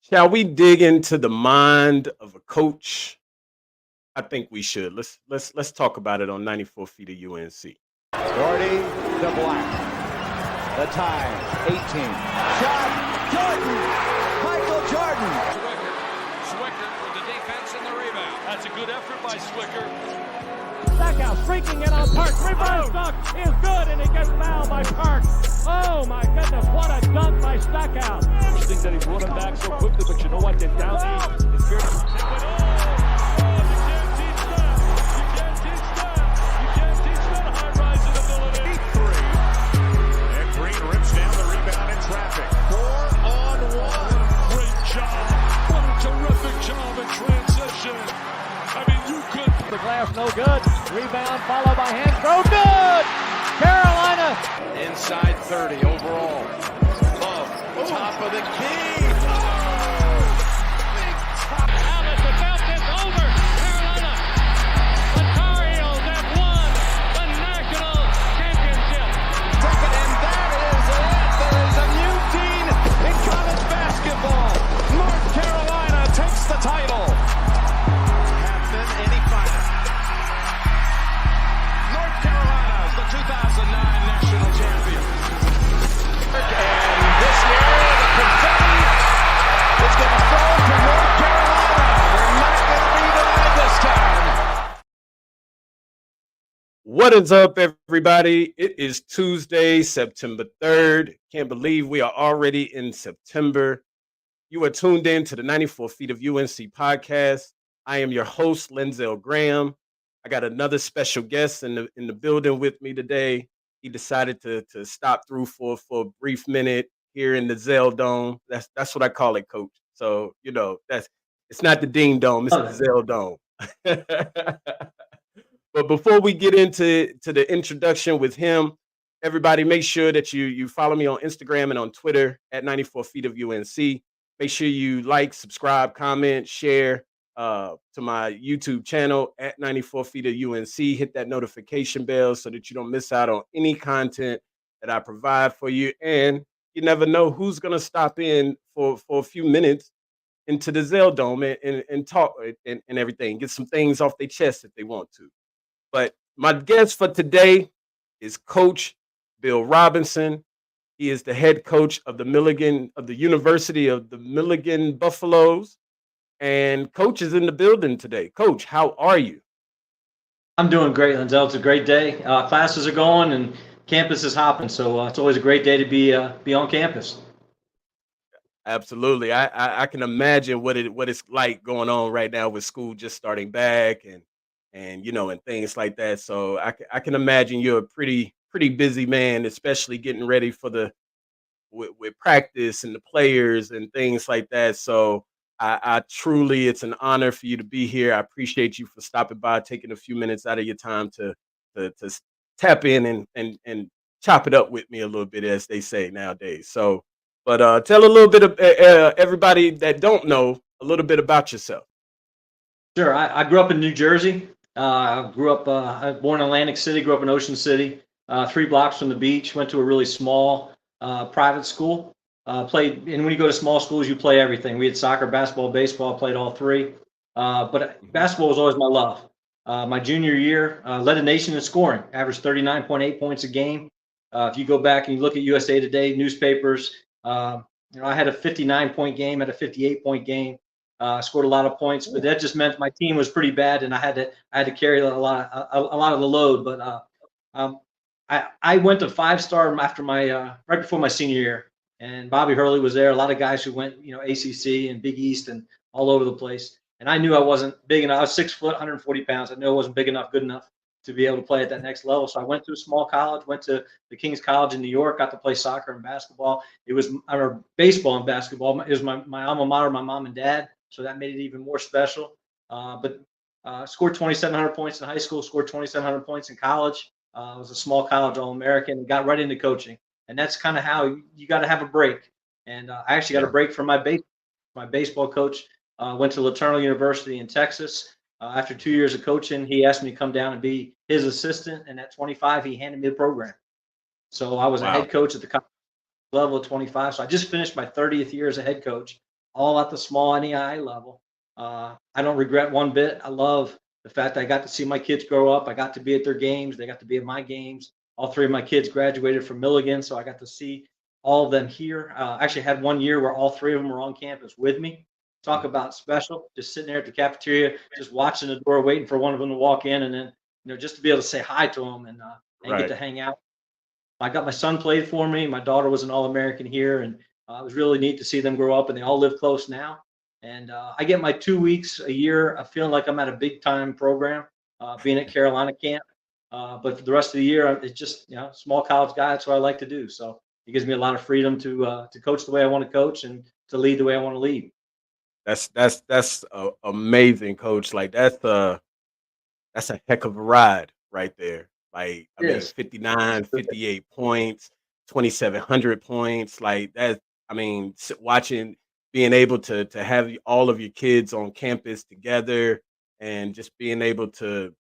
Shall we dig into the mind of a coach? I think we should. Let's talk about it on 94 feet of UNC. Doherty to Black. The time, 18. Shot, Jordan! Michael Jordan! Swicker with the defense and the rebound. That's a good effort by Swicker. Stackhouse streaking in on Park. Rebound dunk is good, and he gets fouled by Park. Oh my goodness, what a dunk by Stackhouse. Interesting that he brought him back so quickly, but you know what? They're down eight. It's very the glass, no good. Rebound, followed by Hansbrough. Good! Carolina. inside 30 overall. Love, top of the key. Alice, the belt is over. Carolina. The Tar Heels have won the national championship. And that is it. There is a new dean in college basketball. North Carolina takes the title. Captain, any final. North Carolina is the 2009 national champion. And this year, the confetti is going to fall to North Carolina. They're not going to be denied this time. What is up, everybody? It is Tuesday, September 3rd. Can't believe we are already in September. You are tuned in to the 94 Feet of UNC podcast. I am your host, Lenzel Graham. I got another special guest in the building with me today. He decided to stop through for a brief minute here in the Zell Dome. That's what I call it, Coach. So it's not the Dean Dome, it's the Zell Dome. But before we get into the introduction with him, everybody make sure that you follow me on Instagram and on Twitter at 94 Feet of UNC. Make sure you like, subscribe, comment, share to my YouTube channel at 94 Feet of UNC. Hit that notification bell so that you don't miss out on any content that I provide for you. And you never know who's going to stop in for a few minutes into the Zell Dome and talk and everything. Get some things off their chest if they want to. But my guest for today is Coach Bill Robinson. He is the head coach of the University of the Milligan Buffaloes. And Coach is in the building today. Coach, how are you? I'm doing great, Lenzel. It's a great day. Classes are going and campus is hopping. So it's always a great day to be on campus. Absolutely. I can imagine what it's like going on right now with school just starting back and things like that. So I can imagine you're a pretty busy man, especially getting ready for with practice and the players and things like that. So I truly, it's an honor for you to be here. I appreciate you for stopping by, taking a few minutes out of your time to tap in and chop it up with me a little bit, as they say nowadays. So, but tell a little bit of everybody that don't know a little bit about yourself. Sure. I grew up in New Jersey. I was born in Atlantic City, grew up in Ocean City, 3 blocks from the beach, went to a really small private school. Played, and when you go to small schools, you play everything. We had soccer, basketball, baseball, played all 3. But basketball was always my love. My junior year, led the nation in scoring, averaged 39.8 points a game. If you go back and you look at USA Today newspapers, I had a 59-point game, had a 58-point game. Scored a lot of points, but that just meant my team was pretty bad, and I had to carry a lot of the load. But I went to 5-star after my right before my senior year, and Bobby Hurley was there. A lot of guys who went, ACC and Big East and all over the place. And I knew I wasn't big enough. I was 6 foot, 140 pounds. I knew I wasn't big enough, good enough to be able to play at that next level. So I went to a small college, went to the King's College in New York, got to play soccer and basketball. Baseball and basketball. It was my alma mater, my mom and dad. So that made it even more special. But scored 2,700 points in high school, scored 2,700 points in college. I was a small college All-American and got right into coaching. And that's kind of how you got to have a break. And I actually got a break from my baseball coach. Went to Laternal University in Texas. After 2 years of coaching, he asked me to come down and be his assistant. And at 25, he handed me the program. So I was a head coach at the college level at 25. So I just finished my 30th year as a head coach. all at the small NEI level. I don't regret one bit. I love the fact that I got to see my kids grow up. I got to be at their games. They got to be at my games. All three of my kids graduated from Milligan, so I got to see all of them here. I actually had one year where all three of them were on campus with me. Talk about special, just sitting there at the cafeteria, just watching the door, waiting for one of them to walk in, and then just to be able to say hi to them and get to hang out. I got my son played for me. My daughter was an All-American here, and it was really neat to see them grow up, and they all live close now. And I get my 2 weeks a year of feeling like I'm at a big-time program, being at Carolina camp. But for the rest of the year, it's just small college guy. That's what I like to do. So it gives me a lot of freedom to coach the way I want to coach and to lead the way I want to lead. That's amazing, Coach. Like that's a heck of a ride right there. Like I mean, 59, 58 points, 2,700 points. Like that. I mean, watching, being able to have all of your kids on campus together, and just being able to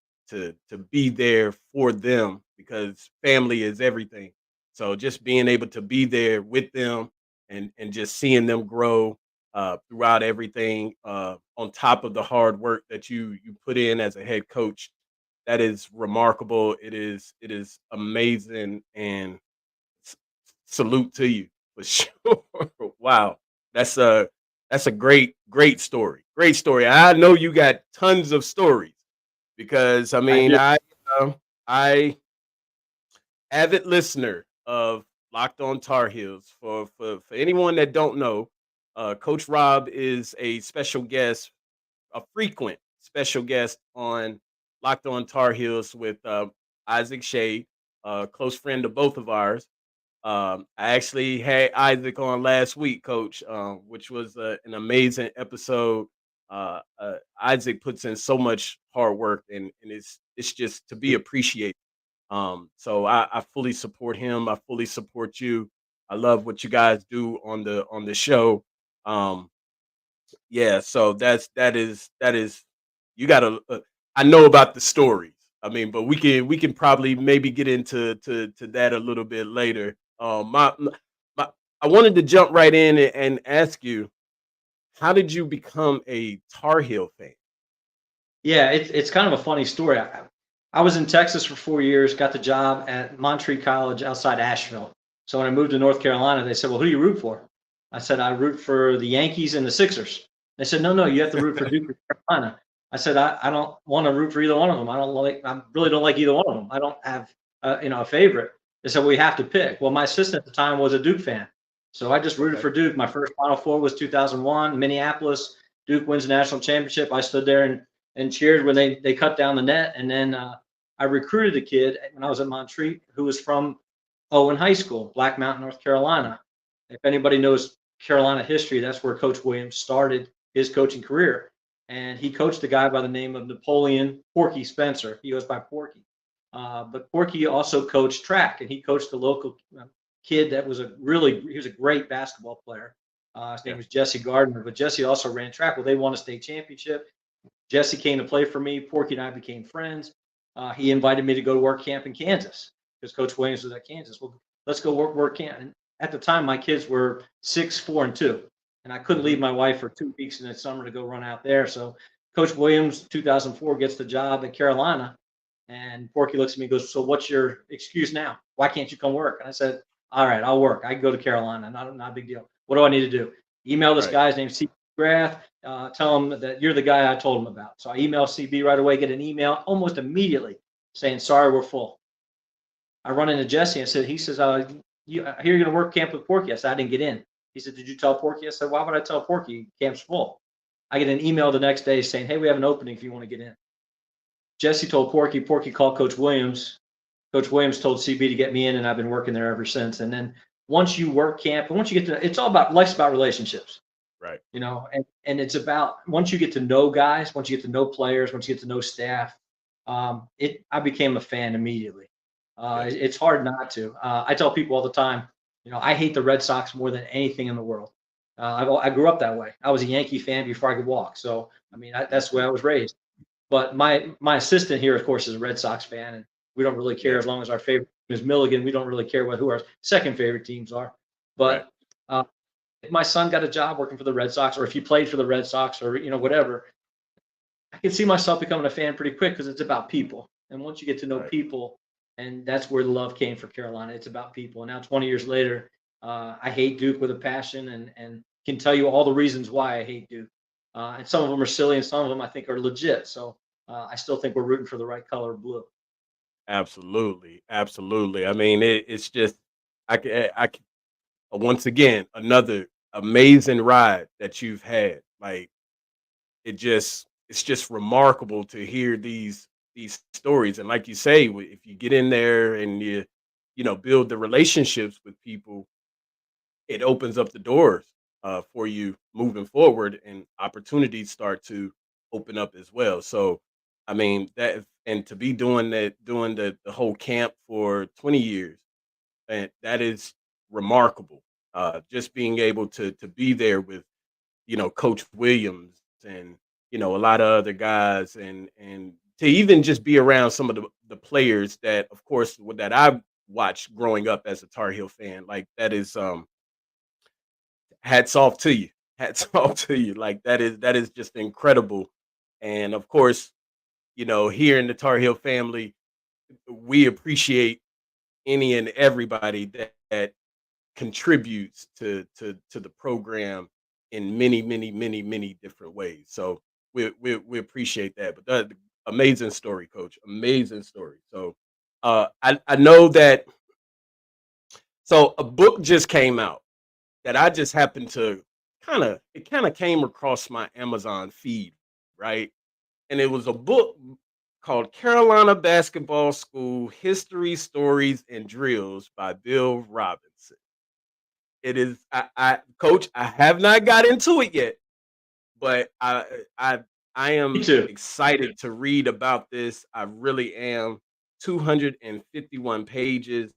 be there for them, because family is everything. So just being able to be there with them and just seeing them grow throughout everything, on top of the hard work that you put in as a head coach, that is remarkable. It is amazing, and salute to you for sure. Wow, that's a great story. Great story. I know you got tons of stories, because I mean I avid listener of Locked On Tar Heels. For anyone that don't know, Coach Rob is a special guest, a frequent special guest on Locked On Tar Heels with Isaac Shade, a close friend of both of ours. I actually had Isaac on last week, Coach, which was an amazing episode. Isaac puts in so much hard work, and it's just to be appreciated. So I fully support him. I fully support you. I love what you guys do on the show. Yeah, so that is you gotta. I know about the stories. I mean, but we can probably maybe get into that a little bit later. I wanted to jump right in and ask you, how did you become a Tar Heel fan? Yeah, it's kind of a funny story. I was in Texas for 4 years, got the job at Montreat College outside Asheville. So when I moved to North Carolina, they said, "Well, who do you root for?" I said, "I root for the Yankees and the Sixers." They said, "No, you have to root for Duke or Carolina." I said, I don't want to root for either one of them. I really don't like either one of them. I don't have a favorite. They said, "Well, we have to pick." Well, my assistant at the time was a Duke fan, so I just rooted for Duke. My first Final Four was 2001, Minneapolis. Duke wins the national championship. I stood there and cheered when they cut down the net. And then I recruited a kid when I was at Montreat who was from Owen High School, Black Mountain, North Carolina. If anybody knows Carolina history, that's where Coach Williams started his coaching career. And he coached a guy by the name of Napoleon Porky Spencer. He goes by Porky. But Porky also coached track, and he coached a local kid that was he was a great basketball player. His name was Jesse Gardner, but Jesse also ran track. Well, they won a state championship. Jesse came to play for me. Porky and I became friends. He invited me to go to work camp in Kansas because Coach Williams was at Kansas. Well, let's go work camp. And at the time, my kids were 6, 4, and 2. And I couldn't leave my wife for 2 weeks in the summer to go run out there. So Coach Williams, 2004, gets the job at Carolina. And Porky looks at me and goes, "So what's your excuse now? Why can't you come work?" And I said, "All right, I'll work. I can go to Carolina. Not a big deal. What do I need to do?" Email this guy's name, CB Grath. Tell him that you're the guy I told him about. So I email CB right away, get an email almost immediately saying, "Sorry, we're full." I run into Jesse and said, he says, I hear you're going to work camp with Porky. I said, "I didn't get in." He said, "Did you tell Porky?" I said, "Why would I tell Porky? Camp's full." I get an email the next day saying, "Hey, we have an opening if you want to get in." Jesse told Porky. Porky called Coach Williams. Coach Williams told CB to get me in, and I've been working there ever since. And then once you work camp, and once you get to, it's all about, life's about relationships. Right. And it's about, once you get to know guys, once you get to know players, once you get to know staff, I became a fan immediately. It's hard not to. I tell people all the time, I hate the Red Sox more than anything in the world. I grew up that way. I was a Yankee fan before I could walk. So, I mean, that's the way I was raised. But my assistant here, of course, is a Red Sox fan, and we don't really care as long as our favorite team is Milligan. We don't really care who our second favorite teams are. But if my son got a job working for the Red Sox, or if he played for the Red Sox, or whatever, I can see myself becoming a fan pretty quick because it's about people. And once you get to know Right. people, and that's where the love came for Carolina. It's about people. And now 20 years later, I hate Duke with a passion, and can tell you all the reasons why I hate Duke. And some of them are silly, and some of them I think are legit. So I still think we're rooting for the right color of blue. Absolutely, absolutely. I mean, it's just once again another amazing ride that you've had. Like it's just remarkable to hear these stories, and like you say, if you get in there and you build the relationships with people, it opens up the doors for you moving forward, and opportunities start to open up as well. So, I mean that, and to be doing that, doing the whole camp for 20 years, and that is remarkable. Just being able to be there with Coach Williams and a lot of other guys, and to even just be around some of the players that, of course, that I watched growing up as a Tar Heel fan. Like that is hats off to you. Hats off to you. Like that is just incredible. And of course, here in the Tar Heel family, we appreciate any and everybody that contributes to the program in many, many, many, many different ways. So we appreciate that. But amazing story, Coach. Amazing story. So I know that. So a book just came out that I just happened to kind of came across my Amazon feed, right? And it was a book called Carolina Basketball School History, Stories, and Drills by Bill Robinson. It is, Coach, I have not got into it yet, but I Me am too. excited to read about this. I really am. 251 pages.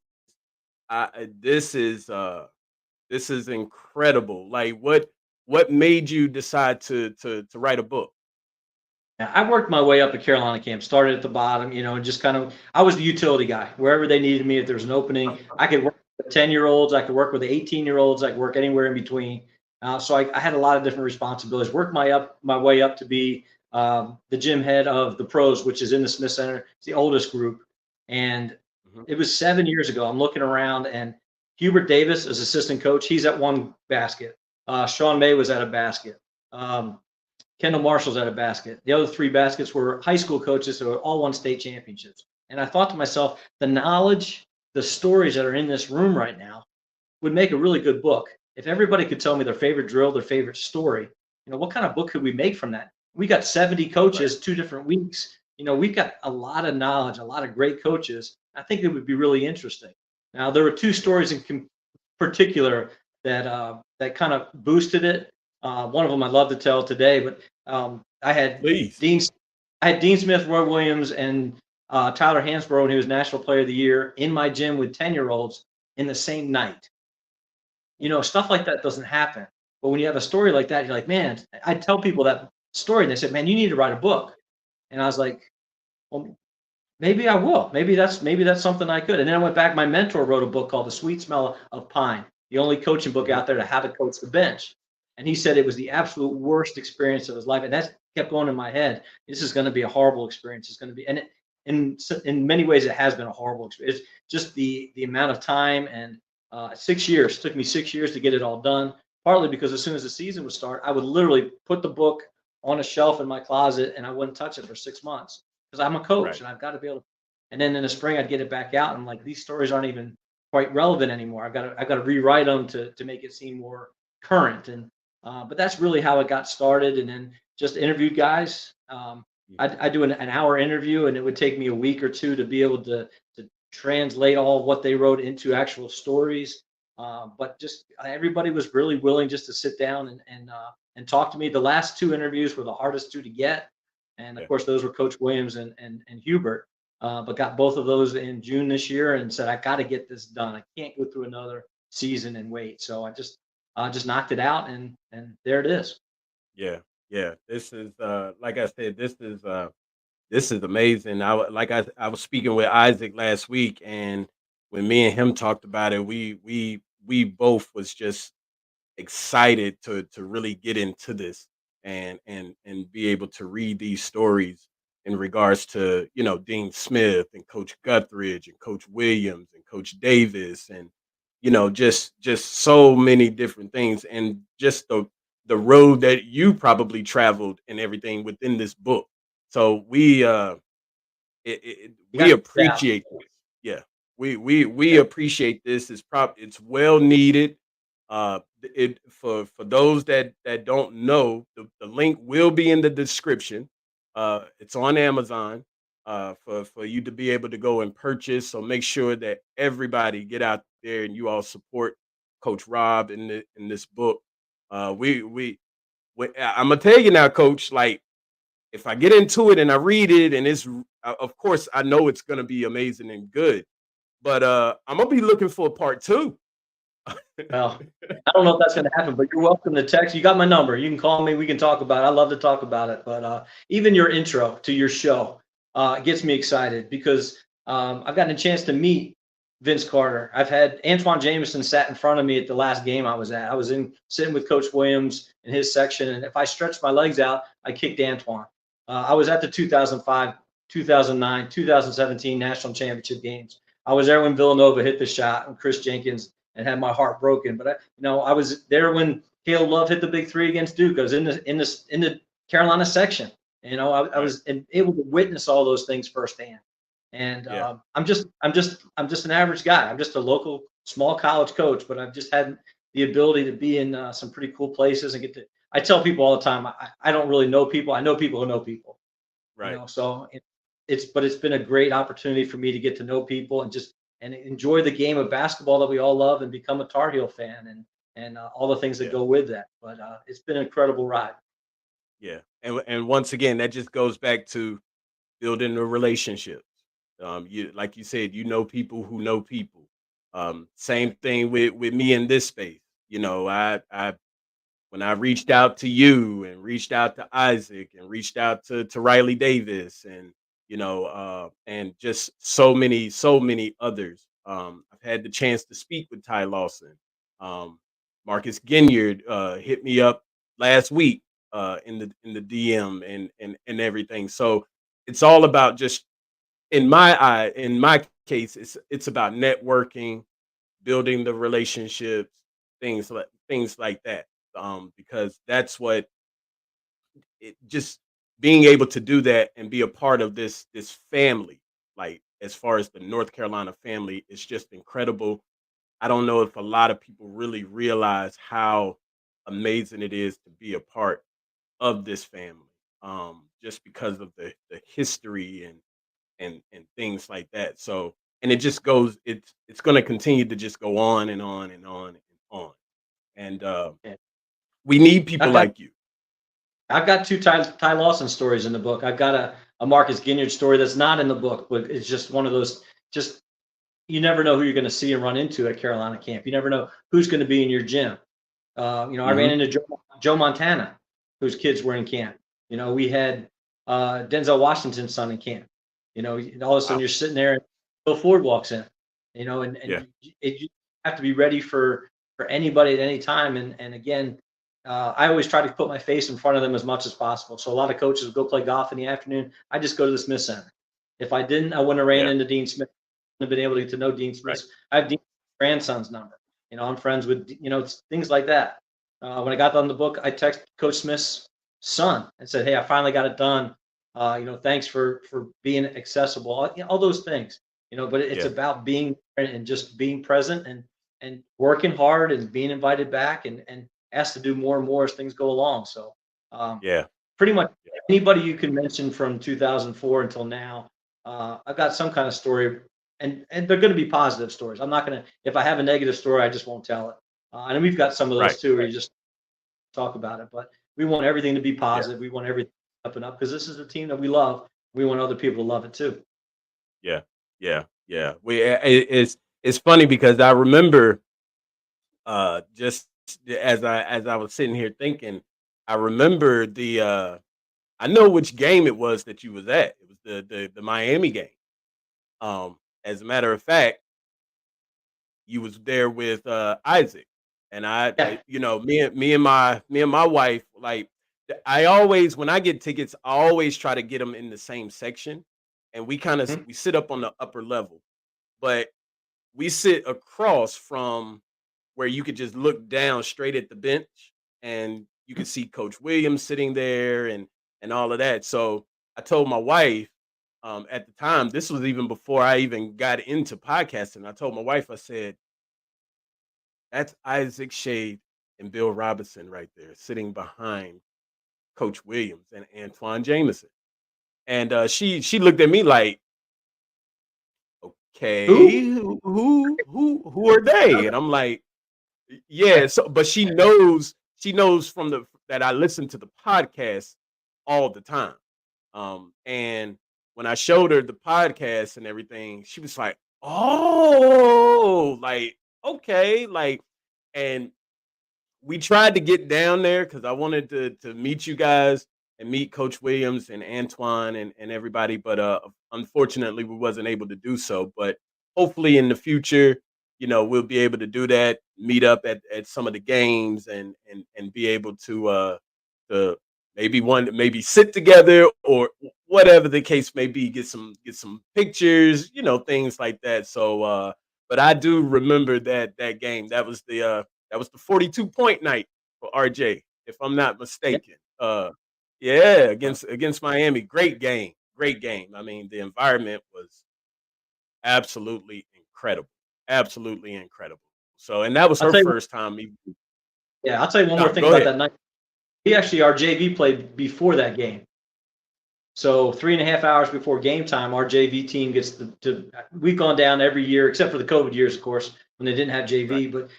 This is incredible. Like what made you decide to write a book? Yeah, I worked my way up at Carolina camp, started at the bottom, and just I was the utility guy. Wherever they needed me, if there was an opening, I could work with 10-year-olds, I could work with the 18-year-olds, I could work anywhere in between. So I had a lot of different responsibilities. Worked my way up to be the gym head of the pros, which is in the Smith Center. It's the oldest group, and Mhm. it was 7 years ago. I'm looking around, and Hubert Davis is assistant coach. He's at one basket. Sean May was at a basket. Um, Kendall Marshall's at a basket. The other three baskets were high school coaches who all won state championships. And I thought to myself, the knowledge, the stories that are in this room right now would make a really good book. If everybody could tell me their favorite drill, their favorite story, what kind of book could we make from that? We got 70 Right. coaches, 2 different weeks. We've got a lot of knowledge, a lot of great coaches. I think it would be really interesting. Now, there were two stories in particular that kind of boosted it. One of them I'd love to tell today, but I had Please. Dean Smith, Roy Williams, and Tyler Hansbrough, who was National Player of the Year, in my gym with 10-year-olds in the same night. Stuff like that doesn't happen. But when you have a story like that, you're like, man, I tell people that story, and they said, man, you need to write a book. And I was like, well, maybe I will. Maybe that's something I could. And then I went back. My mentor wrote a book called The Sweet Smell of Pine, the only coaching book Mhm. out there to how to coach the bench. And he said it was the absolute worst experience of his life. And that kept going in my head. This is going to be a horrible experience. It's going to be, and in many ways, it has been a horrible experience. It's just the amount of time, and 6 years. It took me 6 years to get it all done. Partly because as soon as the season would start, I would literally put the book on a shelf in my closet and I wouldn't touch it for 6 months because I'm a coach Right. and I've got to be able to. And then in the spring, I'd get it back out, and I'm like, these stories aren't even quite relevant anymore. I've got to rewrite them to make it seem more current. And but that's really how it got started. And then just interviewed guys. Yeah. I do an hour interview, and it would take me a week or two to be able to translate all what they wrote into actual stories. But just everybody was really willing just to sit down and talk to me. The last two interviews were the hardest two to get, and Yeah. of course those were Coach Williams and Hubert. But got both of those in June this year, and said I got to get this done. I can't go through another season and wait. So I just knocked it out, and there it is. Yeah. Yeah. This is like I said, this is amazing. I was speaking with Isaac last week, and when me and him talked about it, we both was just excited to really get into this and be able to read these stories in regards to, Dean Smith and Coach Guthridge and Coach Williams and Coach Davis, and just so many different things, and just the road that you probably traveled and everything within this book. So You we got no doubt. appreciate this. Yeah. We appreciate this. It's well needed. It for those that don't know, the link will be in the description. It's on Amazon for you to be able to go and purchase. So make sure that everybody get out there and you all support Coach Rob in this book. I'm gonna tell you now, Coach. Like, if I get into it and I read it, and of course I know it's gonna be amazing and good, but I'm gonna be looking for a part two. Well, I don't know if that's going to happen, but you're welcome to text. You got my number. You can call me. We can talk about it. I love to talk about it. But even your intro to your show gets me excited because I've gotten a chance to meet Vince Carter. I've had Antoine Jameson sat in front of me at the last game I was at. I was sitting with Coach Williams in his section, and if I stretched my legs out, I kicked Antoine. I was at the 2005, 2009, 2017 national championship games. I was there when Villanova hit the shot and Chris Jenkins, and had my heart broken. But I was there when Caleb Love hit the big three against Duke. I was in the Carolina section. I was able to witness all those things firsthand. And I'm just an average guy. I'm just a local small college coach, but I've just had the ability to be in some pretty cool places and I tell people all the time, I don't really know people. I know people who know people. Right. So it's been a great opportunity for me to get to know people and enjoy the game of basketball that we all love and become a Tar Heel fan and all the things that go with that. But it's been an incredible ride. Yeah. And once again, that just goes back to building the relationships. You, like you said, people who know people. Same thing with me in this space. I when I reached out to you and reached out to Isaac and reached out to Riley Davis and and just so many others. I've had the chance to speak with Ty Lawson. Marcus Ginyard hit me up last week in the DM and everything. So it's all about just in my case, it's about networking, building the relationships, things like that. Because that's what just being able to do that and be a part of this family, like as far as the North Carolina family, is just incredible. I don't know if a lot of people really realize how amazing it is to be a part of this family, just because of the history and things like that. So, and it just goes, it's going to continue to just go on and on and on and on. And Yeah. we need people I've got like you. I've got two Ty Lawson stories in the book. I've got a Marcus Ginyard story that's not in the book, but it's just one of those. Just you never know who you're going to see and run into at Carolina camp. You never know who's going to be in your gym. I ran into Joe Montana, whose kids were in camp. We had Denzel Washington's son in camp. And all of a sudden you're sitting there and Bill Ford walks in. And Yeah. you have to be ready for anybody at any time. And again, I always try to put my face in front of them as much as possible. So a lot of coaches would go play golf in the afternoon. I just go to the Smith Center. If I didn't, I wouldn't have ran into Dean Smith. I wouldn't have been able to get to know Dean Smith. Right. I have Dean's grandson's number. I'm friends with, things like that. When I got done the book, I texted Coach Smith's son and said, "Hey, I finally got it done. Thanks for being accessible." All those things. But it's about being there and just being present and working hard and being invited back and asked to do more and more as things go along. So pretty much anybody you can mention from 2004 until now, I've got some kind of story, and they're going to be positive stories. I'm not going to, if I have a negative story, I just won't tell it. And we've got some of those too, where you just talk about it. But we want everything to be positive. We want everything up and up because this is a team that we love. We want other people to love it too. Yeah. It's funny because I remember just as I was sitting here thinking, I remember I know which game it was that you was at. It was the Miami game. As a matter of fact, you was there with Isaac. And Yeah. me and my wife, like, I always, when I get tickets, I always try to get them in the same section, and Mhm. we sit up on the upper level, but we sit across from where you could just look down straight at the bench, and you could see Coach Williams sitting there, and all of that. So I told my wife, at the time, this was even before I even got into podcasting. I told my wife, I said, "That's Isaac Shade and Bill Robinson right there, sitting behind Coach Williams and Antoine Jameson." And she looked at me like, "Okay, Who? who are they?" And I'm like, yeah, so but she knows from the that I listen to the podcast all the time. And when I showed her the podcast and everything, she was like, "Oh, like, okay, like," and we tried to get down there because I wanted to meet you guys and meet Coach Williams and Antoine and everybody, but unfortunately we wasn't able to do so. But hopefully in the future, we'll be able to do that, meet up at some of the games and be able to maybe sit together or whatever the case may be, get some pictures, things like that. So but I do remember that game. That was the 42-point night for RJ, if I'm not Yeah. mistaken. Yeah, against Miami. Great game. Great game. I mean, the environment was absolutely incredible. Absolutely incredible. So, and that was I'll her tell you. first time even. Yeah, I'll tell you one more No, thing go about ahead. that night. Our JV played before that game. So 3.5 hours before game time, our JV team gets we've gone down every year, except for the COVID years, of course, when they didn't have Right. JV. But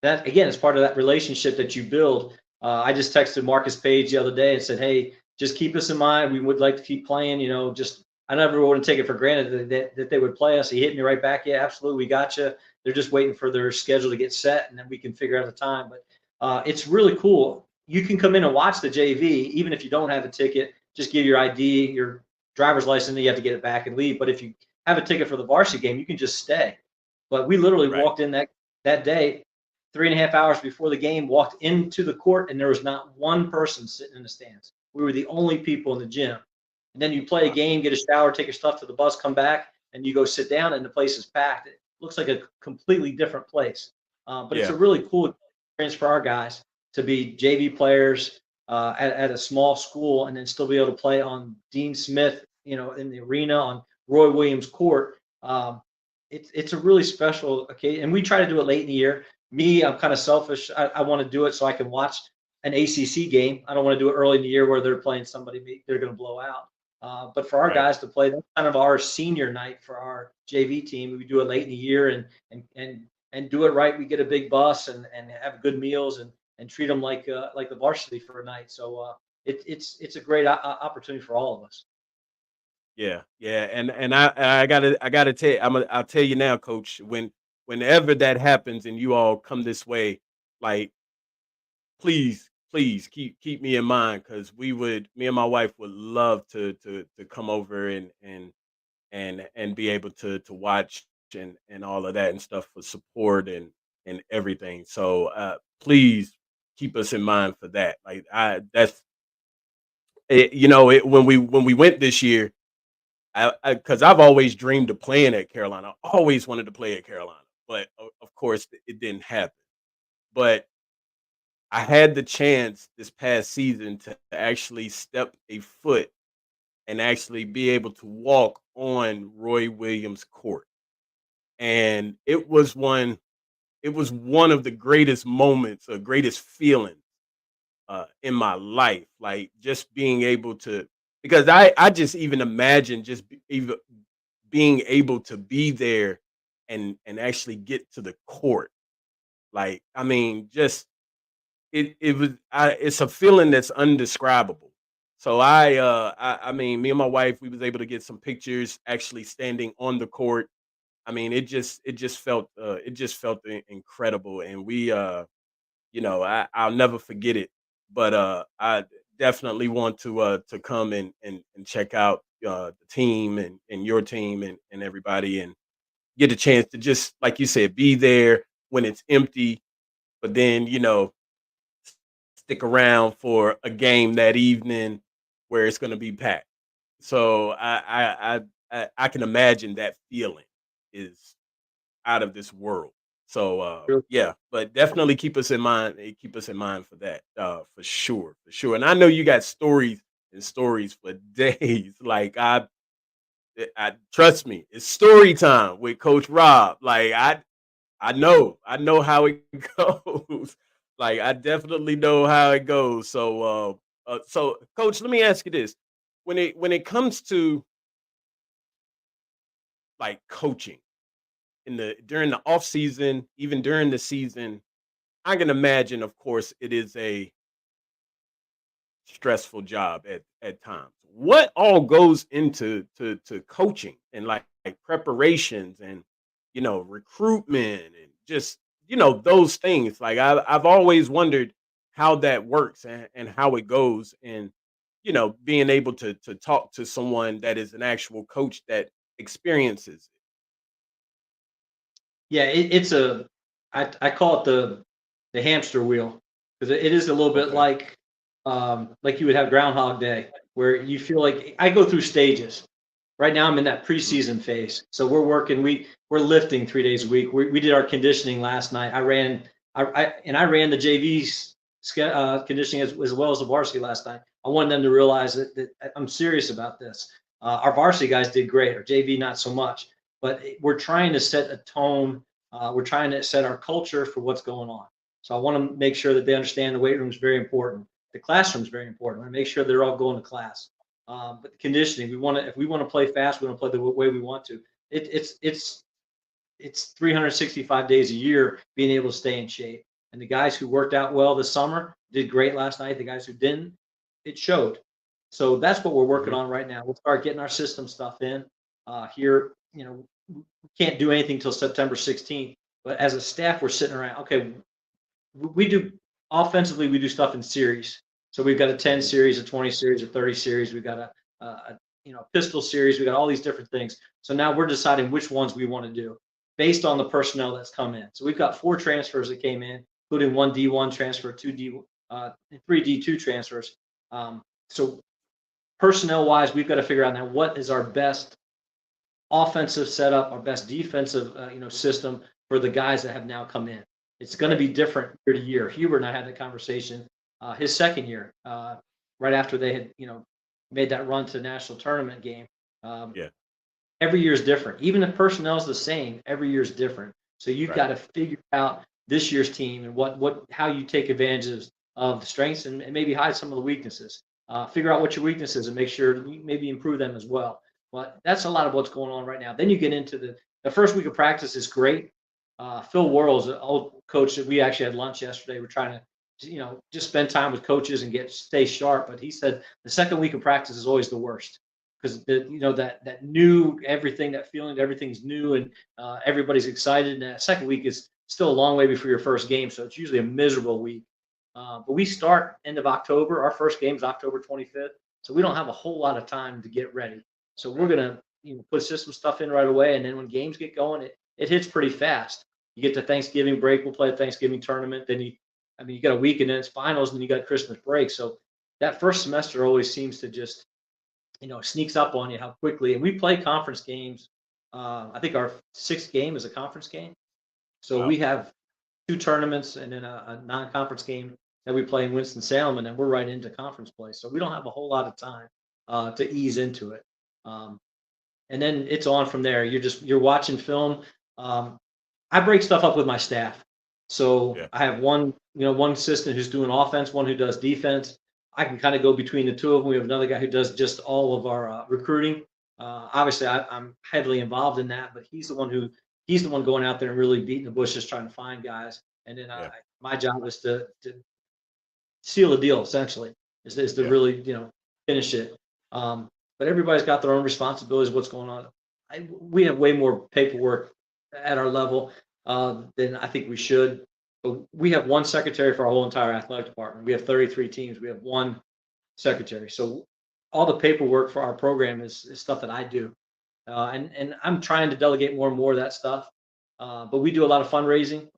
that, again, is part of that relationship that you build. I just texted Marcus Page the other day and said, "Hey, just keep us in mind. We would like to keep playing. Just I never would take it for granted that they would play us." He hit me right back. "Yeah, absolutely, we got you. They're just waiting for their schedule to get set, and then we can figure out the time." But it's really cool. You can come in and watch the JV, even if you don't have a ticket. Just give your ID, your driver's license, and you have to get it back and leave. But if you have a ticket for the varsity game, you can just stay. But we literally Right. walked in that day, 3.5 hours before the game, walked into the court, and there was not one person sitting in the stands. We were the only people in the gym. And then you play a Wow. game, get a shower, take your stuff to the bus, come back, and you go sit down, and the place is packed. It looks like a completely different place. But it's a Yeah. really cool experience for our guys to be JV players at a small school and then still be able to play on Dean Smith, in the arena on Roy Williams Court. It's a really special occasion, and we try to do it late in the year. Me, I'm kind of selfish. I want to do it so I can watch an ACC game. I don't want to do it early in the year where they're playing somebody they're going to blow out. But for our Right. guys to play, that's kind of our senior night for our JV team. We do it late in the year and do it right. We get a big bus and have good meals and treat them like the varsity for a night. So it's a great opportunity for all of us. Yeah, yeah, and I gotta tell I'll tell you now, Coach. Whenever that happens and you all come this way, like, please keep me in mind because me and my wife would love to come over and be able to watch and all of that and stuff for support and everything. So please keep us in mind for that. Like I that's it, when we went this year. Because I've always dreamed of playing at Carolina. I always wanted to play at Carolina, but of course it didn't happen. But I had the chance this past season to actually step a foot and actually be able to walk on Roy Williams court. And it was one of the greatest moments or greatest feelings in my life. Like just being able to, because I just even imagine even being able to be there and actually get to the court. Like, I mean, just it's a feeling that's undescribable. So I mean, me and my wife, we was able to get some pictures actually standing on the court. I mean, it just felt incredible, and I'll never forget it. But I definitely want to come and check out the team and your team and everybody and get a chance to just like you said, be there when it's empty but then, stick around for a game that evening where it's going to be packed. So I can imagine that feeling is out of this world. So Sure. yeah, but definitely keep us in mind for that, for sure, for sure. And I know you got stories and stories for days. Like I trust me, it's story time with Coach Rob. Like I know how it goes. Like I definitely know how it goes. So Coach, let me ask you this: when it comes to like coaching in the during the off season, even during the season, I can imagine, of course, it is a stressful job at times. What all goes into to coaching and like preparations and recruitment and just those things. Like I've always wondered how that works and how it goes and being able to talk to someone that is an actual coach that experiences it. Yeah, it's I call it the hamster wheel because it is a little bit Okay. like you would have Groundhog Day where you feel like I go through stages. Right now, I'm in that Mhm. preseason phase, so we're working. We're lifting 3 days a week. We did our conditioning last night. I ran the JV's conditioning as well as the varsity last night. I wanted them to realize that I'm serious about this. Our varsity guys did great. Our JV not so much, but we're trying to set a tone. We're trying to set our culture for what's going on. So I want to make sure that they understand the weight room is very important. The classroom is very important. I want to make sure they're all going to class. But the conditioning, if we want to play fast, we want to play the way we want to. It's 365 days a year being able to stay in shape. And the guys who worked out well this summer did great last night. The guys who didn't, it showed. So that's what we're working Mhm. on right now. We'll start getting our system stuff in here. We can't do anything till September 16th. But as a staff, we're sitting around. Okay, we do offensively. We do stuff in series. So we've got a 10 Mhm. series, a 20 series, a 30 series. We've got a pistol series. We got all these different things. So now we're deciding which ones we want to do based on the personnel that's come in. So we've got 4 transfers that came in, including one D1 transfer, and 3 D2 transfers. So personnel wise, we've got to figure out now what is our best offensive setup, our best defensive system for the guys that have now come in. It's going to Right. be different year to year. Hubert and I had the conversation his second year, right after they had made that run to the national tournament game. Um, Yeah. every year is different. Even if personnel is the same, every year is different. So you've Right. got to figure out this year's team and what how you take advantage of the strengths and maybe hide some of the weaknesses. Figure out what your weaknesses and make sure you maybe improve them as well. But that's a lot of what's going on right now. Then you get into the first week of practice is great. Phil Worrell's an old coach that we actually had lunch yesterday. We're trying to, just spend time with coaches and stay sharp. But he said the second week of practice is always the worst because that new everything, that feeling that everything's new and everybody's excited. And that second week is still a long way before your first game, so it's usually a miserable week. But we start end of October. Our first game is October 25th, so we don't have a whole lot of time to get ready. So we're Right. gonna put system stuff in right away, and then when games get going, it hits pretty fast. You get to Thanksgiving break, we'll play a Thanksgiving tournament. Then you got a week, and then it's finals, and then you got Christmas break. So that first semester always seems to just sneaks up on you how quickly. And we play conference games. I think our sixth game is a conference game. So Wow. we have 2 tournaments and then a non-conference game that we play in Winston-Salem, and then we're right into conference play. So we don't have a whole lot of time to ease into it. Um, and then it's on from there. You're watching film. Um, I break stuff up with my staff. So Yeah. I have one assistant who's doing offense, one who does defense. I can kind of go between the two of them. We have another guy who does just all of our recruiting. Obviously, I'm heavily involved in that, but he's the one going out there and really beating the bushes trying to find guys. And then Yeah. my job is to seal the deal essentially is to Yeah. really finish it. Um, but everybody's got their own responsibilities. What's going on? We have way more paperwork at our level than I think we should. But we have one secretary for our whole entire athletic department. We have 33 teams. We have one secretary. So all the paperwork for our program is stuff that I do, and I'm trying to delegate more and more of that stuff. But we do a lot of fundraising.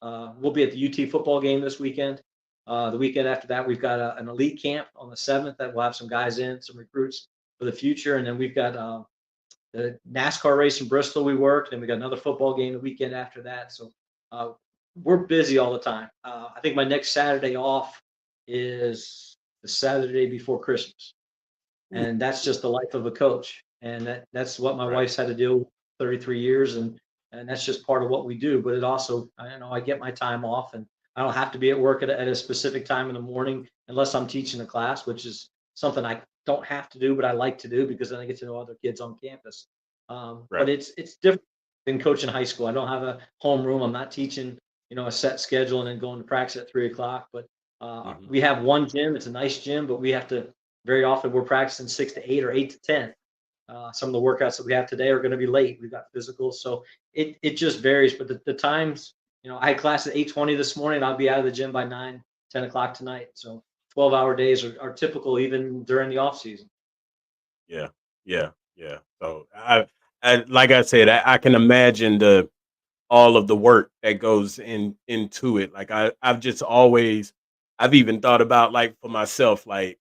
We'll be at the UT football game this weekend. The weekend after that, we've got an elite camp on the 7th that we'll have some guys in, some recruits for the future. And then we've got the NASCAR race in Bristol we worked, and we got another football game the weekend after that. So we're busy all the time. I think my next Saturday off is the Saturday before Christmas. And that's just the life of a coach. And that's what my wife's had to deal with 33 years. And that's just part of what we do. But it also, I get my time off, and I don't have to be at work at a specific time in the morning unless I'm teaching a class, which is something I don't have to do, but I like to do because then I get to know other kids on campus. But it's different than coaching high school. I don't have a homeroom. I'm not teaching, a set schedule and then going to practice at 3:00. But we have one gym. It's a nice gym, but we have to, very often we're practicing 6 to 8 or 8 to 10. Some of the workouts that we have today are going to be late. We've got physicals. So it just varies. But the times, I had class at 8:20 this morning. I'll be out of the gym by 9, 10 o'clock tonight. So 12-hour days are typical even during the off season. Yeah. So I like I said, I can imagine all of the work that goes into it. Like I've even thought about, like, for myself, like,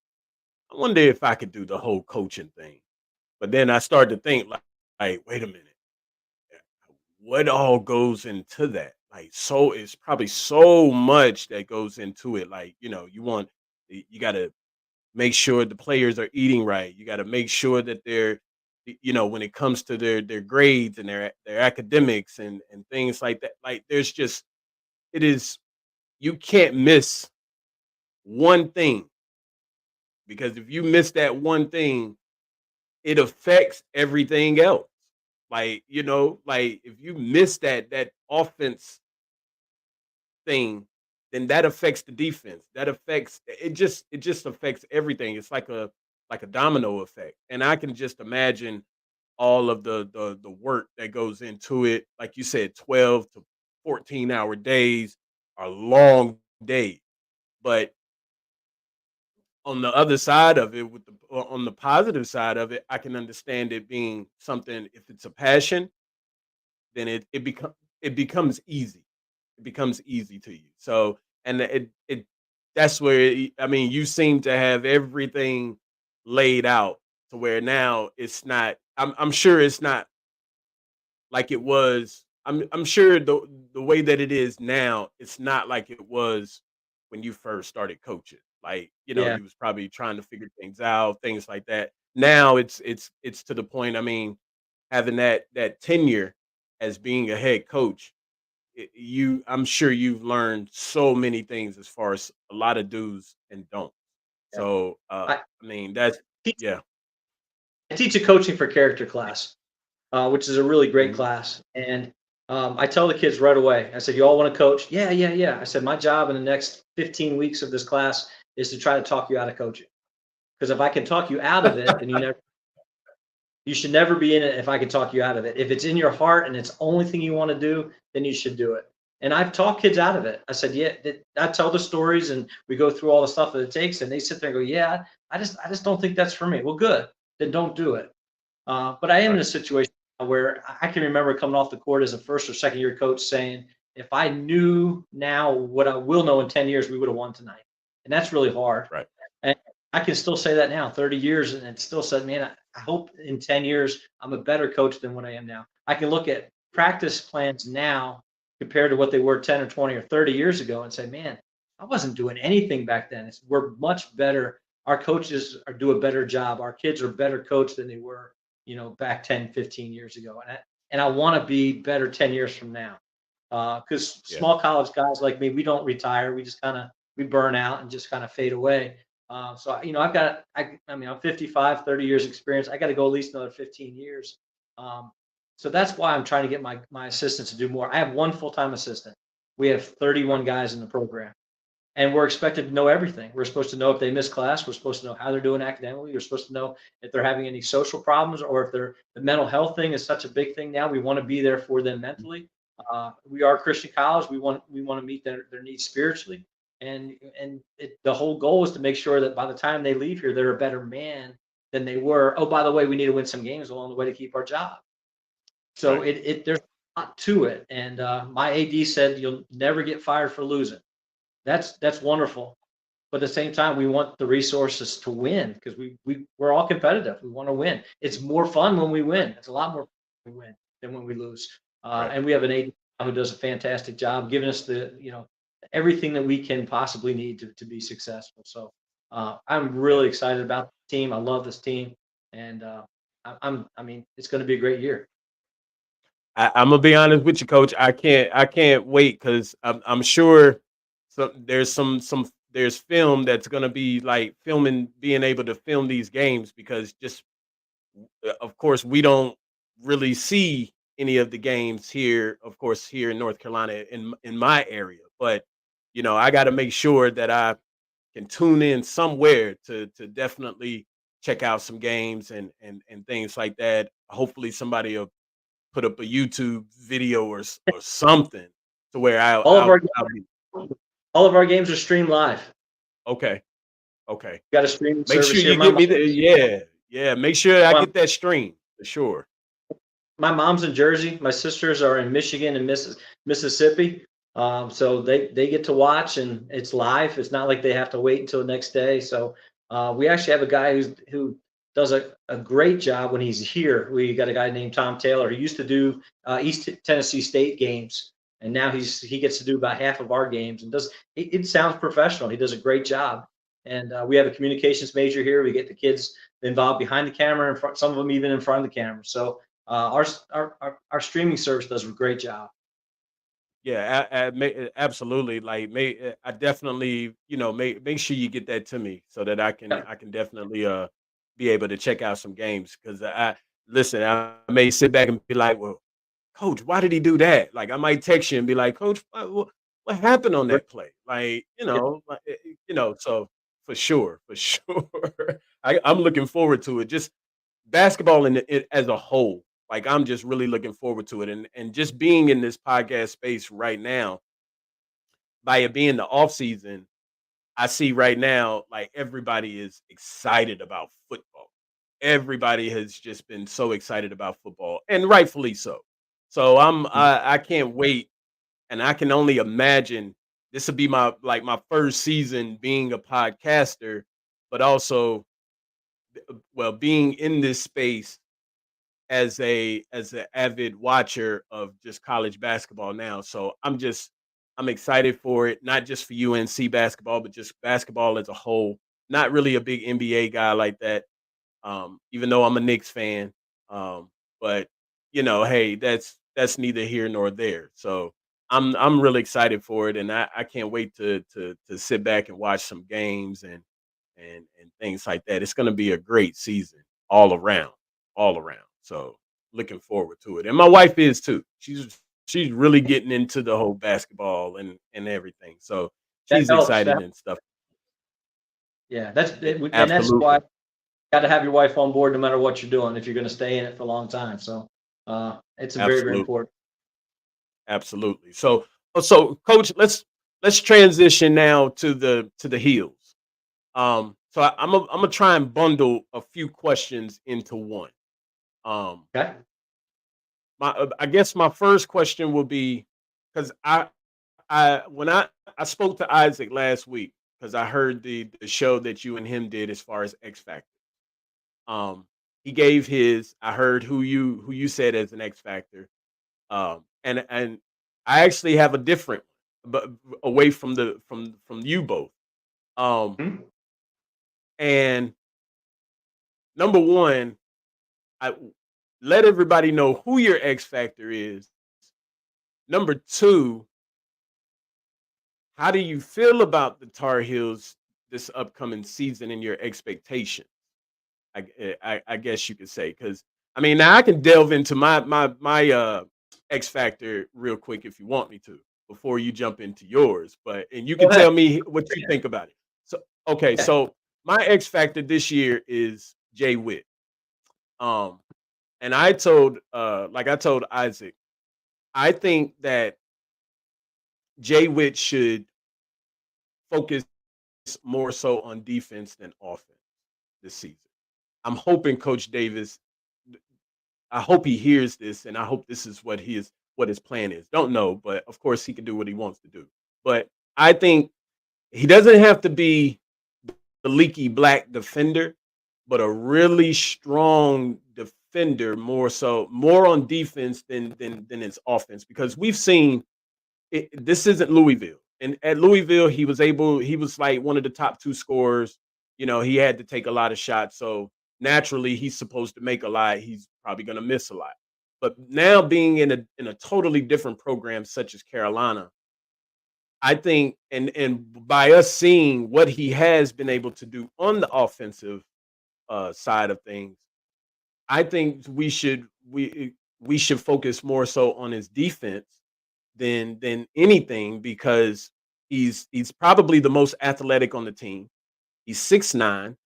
I wonder if I could do the whole coaching thing. But then I started to think, like, wait a minute, what all goes into that? Like, so it's probably so much that goes into it. Like, you got to make sure the players are eating right. You got to make sure that they're, when it comes to their grades and their academics and things like that. Like, you can't miss one thing, because if you miss that one thing, it affects everything else. Like, like, if you miss that offense thing, then that affects the defense. That affects it. Just affects everything. It's like a domino effect. And I can just imagine all of the work that goes into it. Like you said, 12 to 14-hour days are long days. But on the other side of it, on the positive side of it, I can understand it being something. If it's a passion, then it becomes easy. It becomes easy to you. So, and that's where you seem to have everything laid out to where now it's not. I'm sure it's not like it was. I'm sure the way that it is now, it's not like it was when you first started coaching. Like, Yeah. you was probably trying to figure things out, things like that. Now it's to the point. Having that tenure as being a head coach, I'm sure you've learned so many things as far as a lot of do's and don'ts. Yeah. So, that's yeah. I teach a coaching for character class, which is a really great Mhm. class. And I tell the kids right away, I said, you all want to coach? Yeah. I said, my job in the next 15 weeks of this class is to try to talk you out of coaching. Because if I can talk you out of it, then you should never be in it if I can talk you out of it. If it's in your heart and it's the only thing you want to do, then you should do it. And I've talked kids out of it. I said, I tell the stories and we go through all the stuff that it takes, and they sit there and go, yeah, I just don't think that's for me. Well, good, then don't do it. But I am in a situation where I can remember coming off the court as a first or second year coach saying, if I knew now what I will know in 10 years, we would have won tonight. And that's really hard. Right. And I can still say that now, 30 years, and it still said, man, I hope in 10 years I'm a better coach than what I am now. I can look at practice plans now compared to what they were 10 or 20 or 30 years ago and say, man, I wasn't doing anything back then. We're much better. Our coaches do a better job. Our kids are better coached than they were, back 10, 15 years ago. And I want to be better 10 years from now. Because small college guys like me, we don't retire. We just we burn out and just kind of fade away. So, I'm 55, 30 years experience. I got to go at least another 15 years. So that's why I'm trying to get my assistants to do more. I have one full-time assistant. We have 31 guys in the program, and we're expected to know everything. We're supposed to know if they miss class. We're supposed to know how they're doing academically. We're supposed to know if they're having any social problems, or if the mental health thing is such a big thing now. We want to be there for them mentally. We are a Christian college. We want to meet their needs spiritually. And the whole goal is to make sure that by the time they leave here, they're a better man than they were. Oh, by the way, we need to win some games along the way to keep our job. So Right. there's lot to it. And my AD said you'll never get fired for losing. That's wonderful. But at the same time, we want the resources to win because we're all competitive. We want to win. It's more fun when we win. It's a lot more fun when we win than when we lose. Right. And we have an AD who does a fantastic job giving us the everything that we can possibly need to be successful. So I'm really excited about the team. I love this team, and I mean, it's going to be a great year. I'm gonna be honest with you, Coach. I can't wait because I'm sure there's film that's gonna be like being able to film these games because just of course we don't really see any of the games here, of course, here in North Carolina in my area. But I got to make sure that I can tune in somewhere to definitely check out some games and things like that. Hopefully, somebody will put up a YouTube video or something to where All of our I'll be all of our games are streamed live. okay. Okay, We got a streaming make service sure here. you get me the yeah. Make sure I My, get that stream for sure. my mom's in Jersey. My sisters are in Michigan and Mississippi. So they get to watch, and it's live. It's not like they have to wait until the next day. So we actually have a guy who does a great job when he's here. We got a guy named Tom Taylor. He used to do East Tennessee State games, and now he gets to do about half of our games, and it sounds professional. He does a great job. And we have a communications major here. We get the kids involved behind the camera, and some of them even in front of the camera. So our streaming service does a great job. Yeah, absolutely. Like, I definitely, make sure you get that to me so that Yeah. I can definitely be able to check out some games because listen, I may sit back and be like, well, Coach, why did he do that? Like, I might text you and be like, Coach, what happened on Right. that play? Like, Yeah. so for sure, for sure, I'm looking forward to it. Just basketball it as a whole. Like I'm just really looking forward to it, and just being in this podcast space right now, by it being the off season, I see right now like everybody is excited about football. Everybody has just been so excited about football, and rightfully so. So I can't wait, and I can only imagine this will be my first season being a podcaster, but also well being in this space as an avid watcher of just college basketball now. So I'm excited for it, not just for UNC basketball, but just basketball as a whole. Not really a big NBA guy like that, even though I'm a Knicks fan. But hey, that's neither here nor there. So I'm really excited for it, and I can't wait to sit back and watch some games and things like that. It's going to be a great season all around, all around. So looking forward to it, and my wife is too. She's really getting into the whole basketball and everything. So That she's helps. excited and stuff. Yeah, and that's why Absolutely, you got to have your wife on board no matter what you're doing if you're going to stay in it for a long time. So it's a very, very absolutely, important. absolutely. So Coach, let's transition now to the heels. So I'm gonna try and bundle a few questions into one. Um, Okay. I guess my first question will be because I spoke to Isaac last week because I heard the show that you and him did as far as X Factor. He gave his. I heard who you said as an X Factor. And I actually have a different, but away from from you both. Um, Mhm. and number one, I let everybody know who your X Factor is. Number two, how do you feel about the Tar Heels this upcoming season and your expectations? I guess you could say because I mean now I can delve into my X Factor real quick if you want me to before you jump into yours, but and you Go can ahead. tell me what you think about it. So okay, Yeah. so my X Factor this year is Jay Witt. Um, and I told Isaac, I think that Jay Witt should focus more so on defense than offense this season. I'm hoping Coach Davis, I hope he hears this, and I hope this is what his plan is. Don't know, but of course he can do what he wants to do. But I think he doesn't have to be the leaky black defender, but a really strong defender, more on defense than his offense, because we've seen this isn't Louisville. And at Louisville, he was like one of the top two scorers. He had to take a lot of shots. So naturally, he's supposed to make a lot. He's probably going to miss a lot. But now being in a totally different program such as Carolina, I think, and by us seeing what he has been able to do on the offensive side of things, I think we should focus more so on his defense than anything, because he's probably the most athletic on the team. He's 6'9".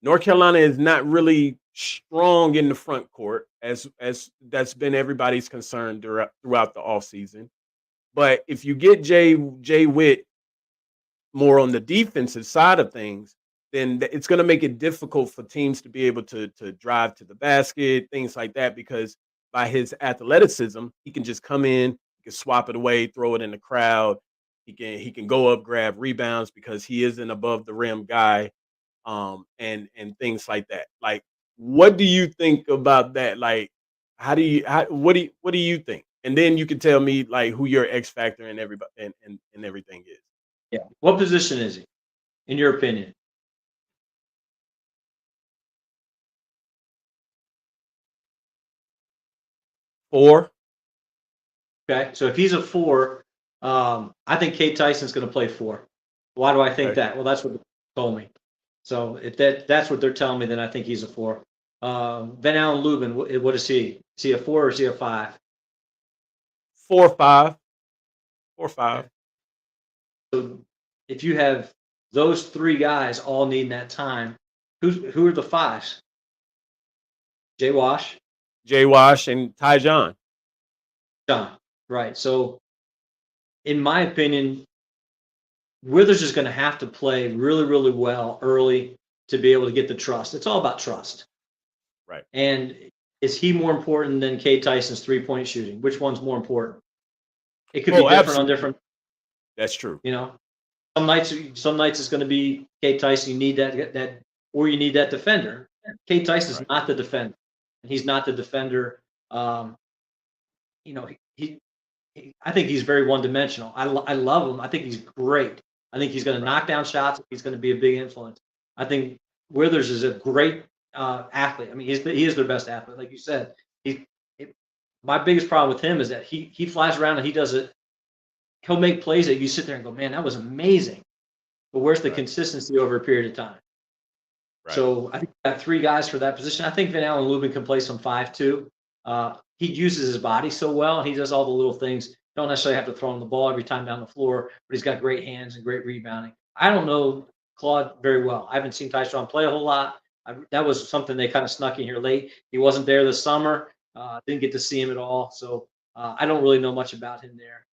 North Carolina is not really strong in the front court, as that's been everybody's concern throughout the offseason. But if you get Jay Witt more on the defensive side of things, then it's going to make it difficult for teams to be able to drive to the basket, things like that, because by his athleticism, he can just come in, he can swap it away, throw it in the crowd. He can go up, grab rebounds, because he is an above the rim guy, and things like that. Like, what do you think about that? Like, what do you think? And then you can tell me like who your X factor and everybody and everything is. Yeah. What position is he, in your opinion? Four. Okay. So if he's a 4, I think Cade Tyson's going to play 4. Why do I think that? Well, that's what they told me. So if that's what they're telling me, then I think he's a 4. Van Allen Lubin, what is he? Is he a 4 or is he a 5? 4 or 5. So if you have those 3 guys all needing that time, who are the 5s? Jay Wash, and Tyjon. John. Right. So in my opinion, Withers is going to have to play really, really well early to be able to get the trust. It's all about trust. Right. And is he more important than Cade Tyson's 3-point shooting? Which one's more important? It could be different absolutely. on different. That's true. Some nights it's going to be Cade Tyson. You need that, or you need that defender. Cade Tyson's not the defender. He's not the defender. I think he's very one-dimensional. I love him. I think he's great. I think he's going to knock down shots. He's going to be a big influence. I think Withers is a great athlete. I mean, he is their best athlete, like you said. My biggest problem with him is that he flies around and he does it. He'll make plays that you sit there and go, man, that was amazing. But where's the consistency over a period of time? Right. So I think we got 3 guys for that position. I think Van Allen Lubin can play some 5 too. He uses his body so well. He does all the little things. Don't necessarily have to throw him the ball every time down the floor, but he's got great hands and great rebounding. I don't know Claude very well. I haven't seen Tyson play a whole lot. That was something they kind of snuck in here late. He wasn't there this summer. Didn't get to see him at all. So I don't really know much about him there.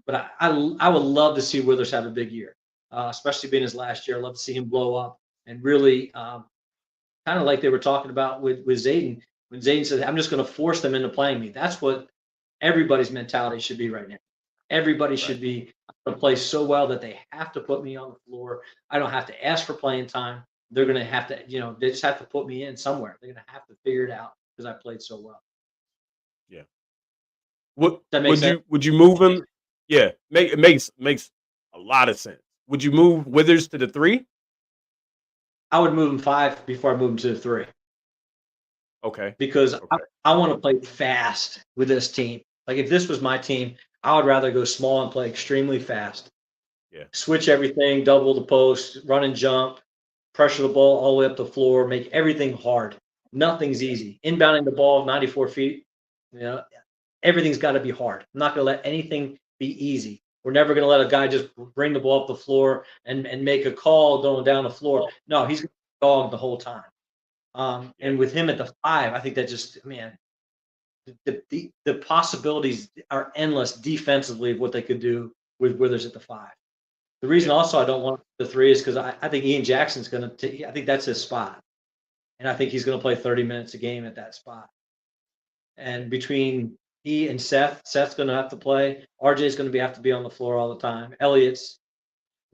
But I would love to see Withers have a big year, especially being his last year. I'd love to see him blow up and really kind of like they were talking about with Zayden. When Zayden said, I'm just going to force them into playing me. That's what everybody's mentality should be right now. Everybody should be going to play so well that they have to put me on the floor. I don't have to ask for playing time. They're going to have to, they just have to put me in somewhere. They're going to have to figure it out because I played so well. Yeah. Would you move him? Yeah, it makes a lot of sense. Would you move Withers to the 3? I would move him 5 before I move him to the 3. Okay. Because I want to play fast with this team. Like if this was my team, I would rather go small and play extremely fast. Yeah. Switch everything, double the post, run and jump, pressure the ball all the way up the floor, make everything hard. Nothing's easy. Inbounding the ball 94 feet, everything's got to be hard. I'm not going to let anything be easy. We're never going to let a guy just bring the ball up the floor and make a call going down the floor. No, he's going to dog the whole time. And with him at the 5, I think that just, man, the possibilities are endless defensively of what they could do with Withers at the 5. The reason also I don't want the 3 is because I think Ian Jackson's going to, I think that's his spot. And I think he's going to play 30 minutes a game at that spot. And between He and Seth's going to have to play. RJ's going to have to be on the floor all the time. Elliott's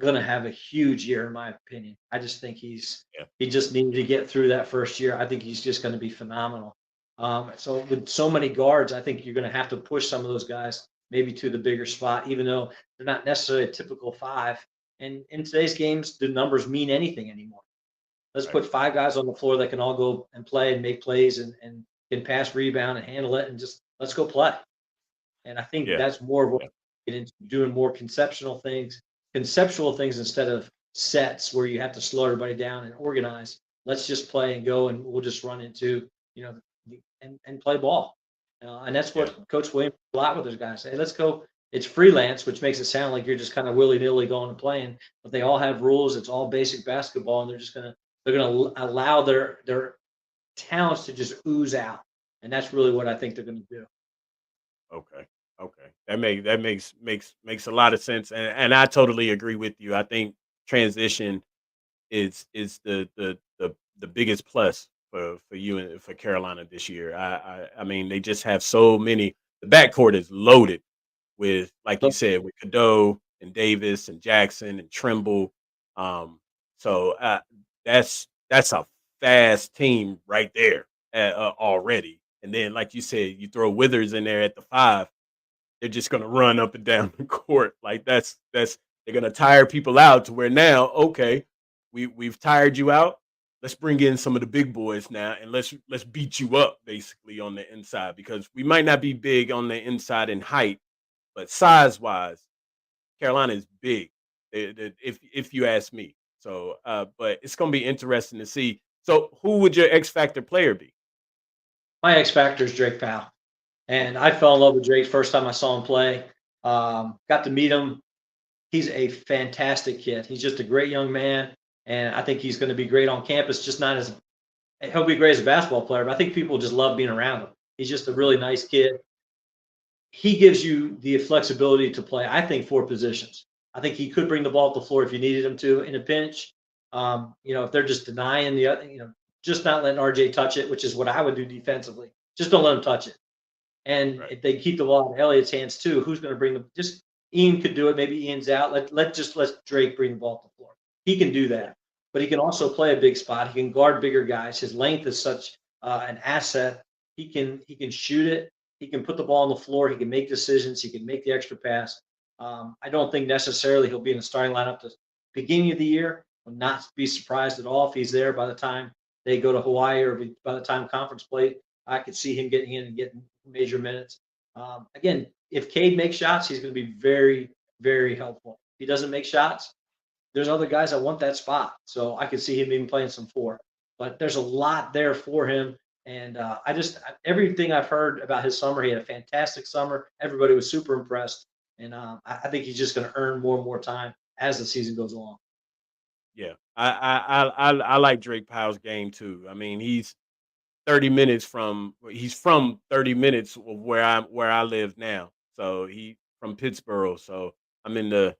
going to have a huge year, in my opinion. I just think he just needed to get through that first year. I think he's just going to be phenomenal. So with so many guards, I think you're going to have to push some of those guys maybe to the bigger spot, even though they're not necessarily a typical five. And in today's games, the numbers mean anything anymore. Let's put 5 guys on the floor that can all go and play and make plays and can pass, rebound, and handle it, and just let's go play. And I think that's more of what we get into, doing more conceptual things instead of sets where you have to slow everybody down and organize. Let's just play and go, and we'll just run into, and play ball. And that's what Coach Williams did a lot with those guys. Hey, let's go. It's freelance, which makes it sound like you're just kind of willy-nilly going and playing, but they all have rules. It's all basic basketball, and they're going to allow their talents to just ooze out. And that's really what I think they're going to do. Okay. That makes a lot of sense, and I totally agree with you. I think transition is the biggest plus for you and for Carolina this year. I mean, they just have so many. The backcourt is loaded with, like you said, with Cadeau and Davis and Jackson and Trimble. So that's a fast team right there already. And then, like you said, you throw Withers in there at the 5. They're just going to run up and down the court. Like they're going to tire people out to where now, okay, we've tired you out. Let's bring in some of the big boys now, and let's beat you up basically on the inside, because we might not be big on the inside in height, but size wise, Carolina is big. If you ask me. So, but it's going to be interesting to see. So, who would your X Factor player be? My X Factor is Drake Powell. And I fell in love with Drake first time I saw him play. Got to meet him. He's a fantastic kid. He's just a great young man, and I think he's going to be great on campus. He'll be great as a basketball player, but I think people just love being around him. He's just a really nice kid. He gives you the flexibility to play, I think, 4 positions. I think he could bring the ball to the floor if you needed him to in a pinch. If they're just denying just not letting RJ touch it, which is what I would do defensively. Just don't let him touch it. And if they keep the ball in Elliott's hands too, who's going to bring them? Just Ian could do it. Maybe Ian's out. Let Drake bring the ball to the floor. He can do that, but he can also play a big spot. He can guard bigger guys. His length is such an asset. He can shoot it. He can put the ball on the floor. He can make decisions. He can make the extra pass. I don't think necessarily he'll be in the starting lineup the beginning of the year. I'll not be surprised at all if he's there by the time they go to Hawaii or by the time conference play. I could see him getting in and getting major minutes. Again, if Cade makes shots, he's going to be very, very helpful. If he doesn't make shots, there's other guys that want that spot. So I could see him even playing some 4. But there's a lot there for him. And everything I've heard about his summer, he had a fantastic summer. Everybody was super impressed. And I think he's just going to earn more and more time as the season goes along. Yeah, I like Drake Powell's game too. I mean, he's from 30 minutes of where I live now. So he from Pittsburgh. So I'm in the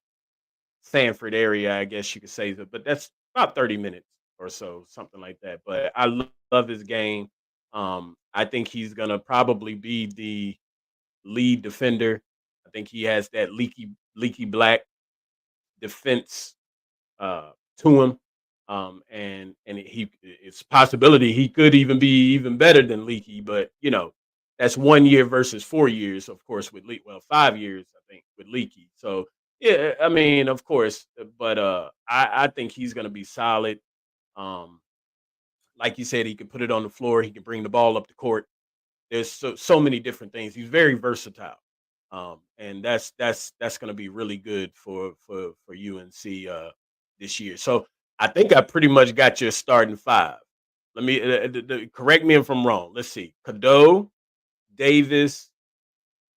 Sanford area, I guess you could say that, but that's about 30 minutes or so, something like that. But I love his game. I think he's gonna probably be the lead defender. I think he has that leaky black defense to him. And it's a possibility he could even be even better than Leaky, but that's 1 year versus 4 years, of course, with 5 years, I think, with Leaky. So yeah, I mean, of course, but I think he's gonna be solid. Like you said, he can put it on the floor, he can bring the ball up the court. There's so many different things. He's very versatile. And that's gonna be really good for UNC this year. So I think I pretty much got your starting 5. Let me correct me if I'm wrong. Let's see: Cadeau, Davis,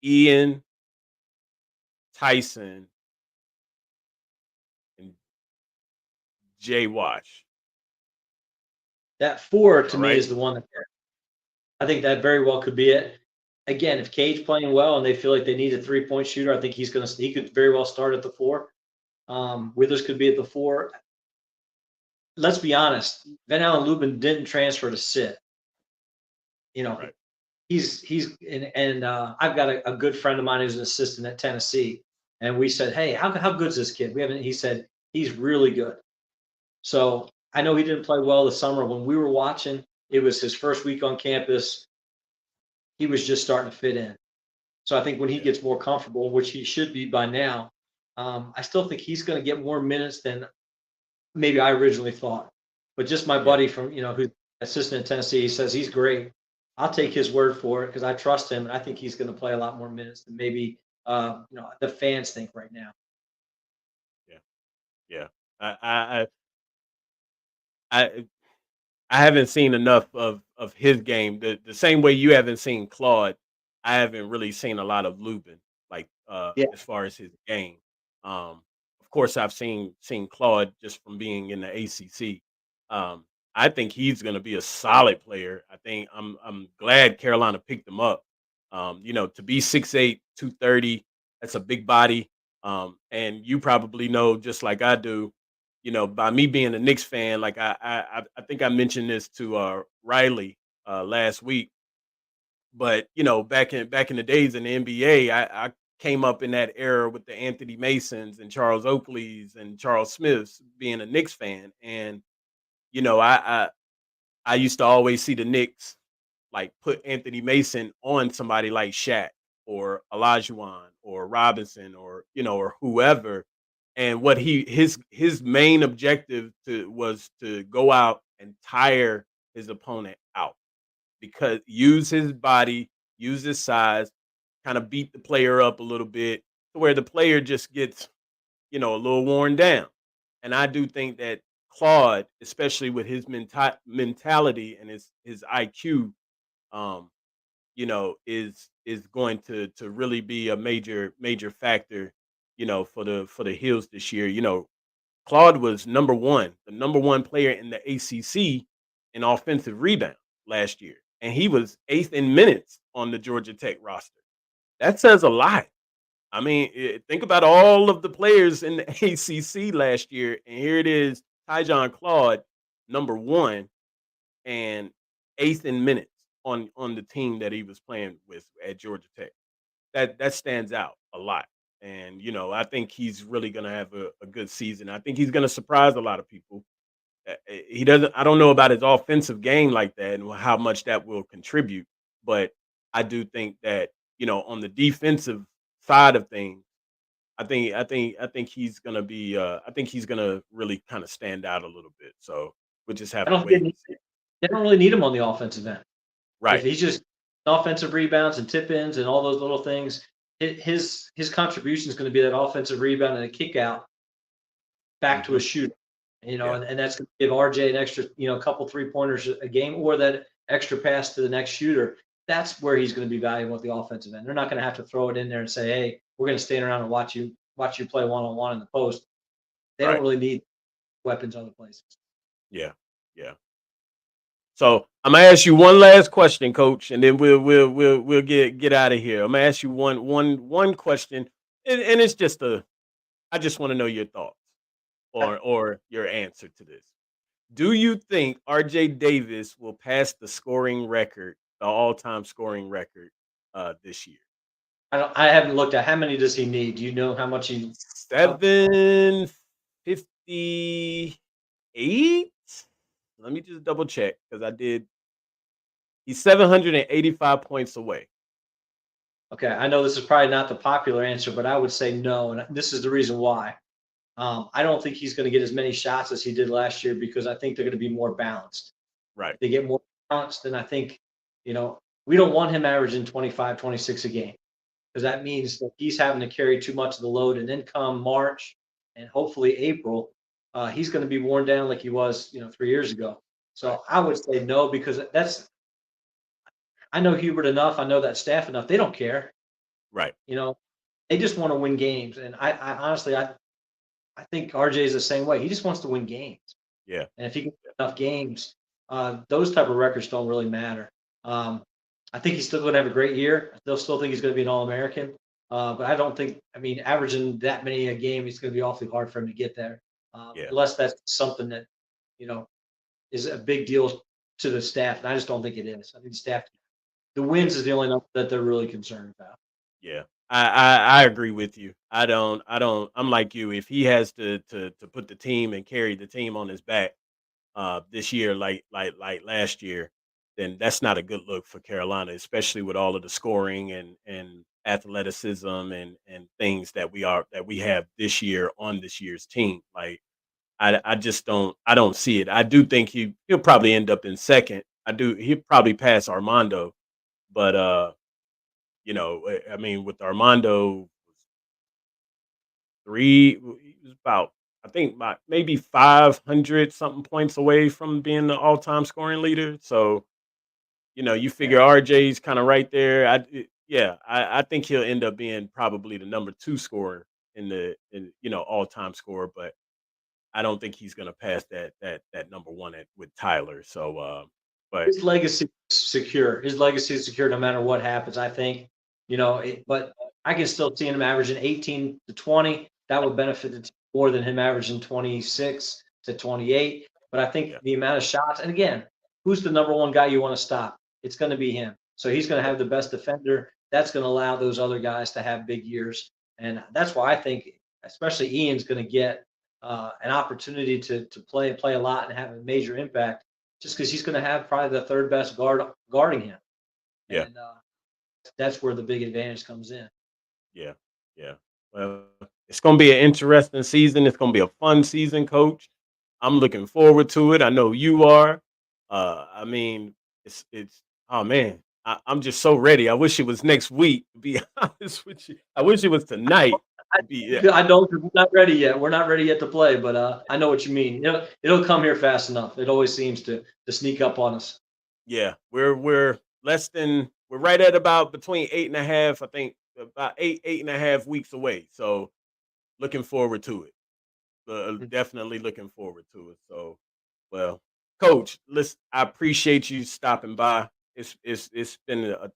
Ian, Tyson, and Jay Wash. That 4 to me is the one that I think that very well could be it. Again, if Cade's playing well and they feel like they need a 3-point shooter, I think he could very well start at the 4. Withers could be at the 4. Let's be honest. Van Allen Lubin didn't transfer to sit. He I've got a good friend of mine who's an assistant at Tennessee, and we said, hey, how good's this kid? We haven't. He said he's really good. So I know he didn't play well this summer. When we were watching, it was his first week on campus. He was just starting to fit in. So I think when he gets more comfortable, which he should be by now, I still think he's going to get more minutes than maybe I originally thought. But just my buddy from, who's assistant in Tennessee, he says he's great. I'll take his word for it because I trust him, and I think he's going to play a lot more minutes than maybe the fans think right now. Yeah. I I I haven't seen enough of his game. The same way you haven't seen Claude, I haven't really seen a lot of Lubin, like Yeah. as far as his game. Of course I've seen Claude just from being in the ACC. I think he's going to be a solid player. I think I'm glad Carolina picked him up. To be 6'8", 230, that's a big body. And you probably know just like I do, by me being a Knicks fan, like I think I mentioned this to Riley last week. But back in the days in the NBA, I came up in that era with the Anthony Masons and Charles Oakleys and Charles Smiths being a Knicks fan, and I used to always see the Knicks like put Anthony Mason on somebody like Shaq or Olajuwon or Robinson or whoever. And what his main objective was to go out and tire his opponent out, because use his body, use his size, kind of beat the player up a little bit to where the player just gets, a little worn down. And I do think that Claude, especially with his mentality and his IQ, um, is going to really be a major factor, for the Hills this year. Claude was the number one player in the ACC in offensive rebound last year, and he was eighth in minutes on the Georgia Tech roster. That says a lot. I mean, think about all of the players in the ACC last year, and here it is, Tyjon Claude, number one, and eighth in minutes on the team that he was playing with at Georgia Tech. That stands out a lot. And I think he's really going to have a good season. I think he's going to surprise a lot of people. He doesn't. I don't know about his offensive game like that and how much that will contribute, but I do think that on the defensive side of things, I think he's going to be. I think he's going to really kind of stand out a little bit. So we'll just have I to don't wait think and see. they don't really need him on the offensive end. If Right. he's just offensive rebounds and tip ins and all those little things, his contribution is going to be that offensive rebound and a kick out back to a shooter. Yeah. And that's going to give RJ an extra, couple 3-pointers a game, or that extra pass to the next shooter. That's where he's going to be valuable at the offensive end. They're not going to have to throw it in there and say, "Hey, we're going to stand around and watch you play one-on-one in the post." They Right. don't really need weapons other places. Yeah. Yeah. So I'm gonna ask you one last question, Coach, and then we'll get out of here. I'm gonna ask you one question, and it's just I just want to know your thoughts or your answer to this. Do you think RJ Davis will pass the scoring record, the all-time scoring record, this year? I haven't looked at how many does he need. Do you know how much he? 758. Let me just double check because I did. He's 785 points away. Okay, I know this is probably not the popular answer, but I would say no, and this is the reason why. I don't think he's going to get as many shots as he did last year because I think they're going to be more balanced. Right. They get more balanced, then I think, we don't want him averaging 25, 26 a game, because that means that he's having to carry too much of the load. And then come March and hopefully April, he's going to be worn down like he was, 3 years ago. So I would say no, because I know Hubert enough. I know that staff enough. They don't care. Right. They just want to win games. And I honestly, I think RJ is the same way. He just wants to win games. Yeah. And if he can win enough games, those type of records don't really matter. I think he's still going to have a great year. I still think he's going to be an All-American. But I don't think, averaging that many a game, it's going to be awfully hard for him to get there. Unless that's something that, is a big deal to the staff. And I just don't think it is. I think the staff The wins is the only number that they're really concerned about. Yeah. I agree with you. I'm like you. If he has to put the team and carry the team on his back this year, like last year, then that's not a good look for Carolina, especially with all of the scoring and athleticism and things that we have this year on this year's team. Like I just don't see it. I do think he'll probably end up in second. He'll probably pass Armando, but I mean with Armando he was about I think about maybe 500 something points away from being the all-time scoring leader. So, you figure RJ's kind of right there. I think he'll end up being probably the number 2 scorer in all-time scorer, but I don't think he's going to pass that number 1 with Tyler. So, but His legacy is secure. His legacy is secure no matter what happens. I think, but I can still see him averaging 18 to 20. That would benefit the team more than him averaging 26 to 28. But I think yeah, the amount of shots, and again, who's the number 1 guy you want to stop? It's going to be him. So he's going to have the best defender. That's going to allow those other guys to have big years. And that's why I think, especially Ian's going to get an opportunity to play a lot and have a major impact, just because he's going to have probably the 3rd best guarding him. yeah, And that's where the big advantage comes in. yeah, yeah. Well, it's going to be an interesting season. It's going to be a fun season, Coach. I'm looking forward to it. I know you are. I mean, it's oh man, I'm just so ready. I wish it was next week. To be honest with you, I wish it was tonight. I don't. We're not ready yet. We're not ready yet to play, but I know what you mean. It'll come here fast enough. It always seems to sneak up on us. Yeah, we're right at about between 8.5. I think about 8.5 weeks away. So looking forward to it. Definitely looking forward to it. So, well, Coach, listen, I appreciate you stopping by. It's been a